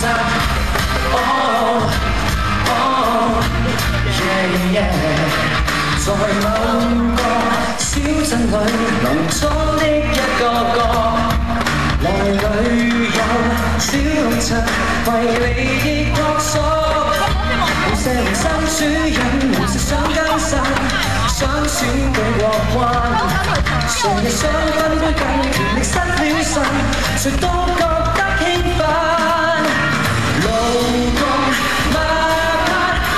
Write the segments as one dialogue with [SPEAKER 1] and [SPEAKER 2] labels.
[SPEAKER 1] 擇。哦哦，yeah yeah， 在某個小鎮裏農莊的一個角，內裏有小農場為利益撲索，無社會新主人無時想更新，想選舉過關，誰亦想分杯羹，權力失了神，誰都覺得興奮，路過馬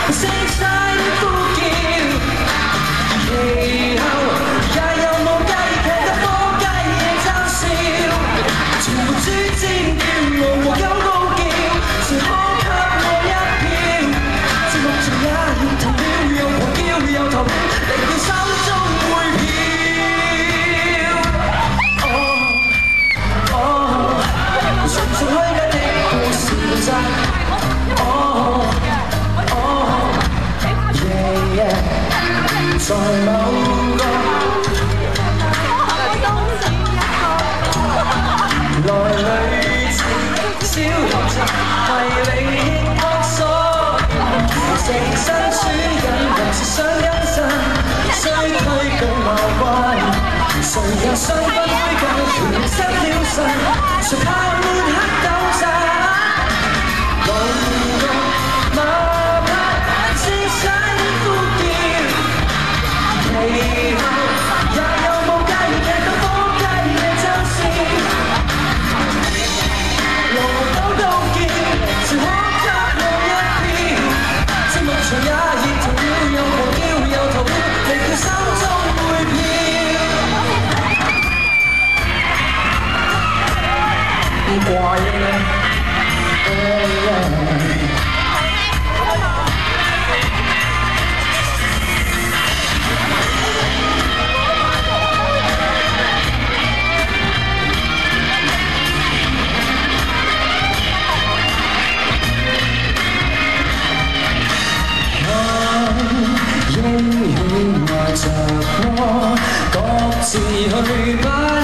[SPEAKER 1] 匹聲聲呼叫，其後也有冇雞劇得多雞嘢嘲笑，全部豬尖叫無無有高叫，誰可給我一票？節目中也認同了，又狂叫又逃，離掉心中會飄。哦哦，純屬虛假的故事集。哦哦，yeah yeah， 在某個來旅程小學習為利益撲索，成身主人同時想更新，需推舉某關，誰又想分杯羹，權力失了神，誰怕抹黑鬥爭，路過馬匹聲聲呼叫，其後也有冇雞劇得多雞嘢嘲笑，路口高叫，誰可給我一票？節目場也熱同了，又狂叫又逃，離掉心中會飄。怪啊！應喜愛着我，各自去買。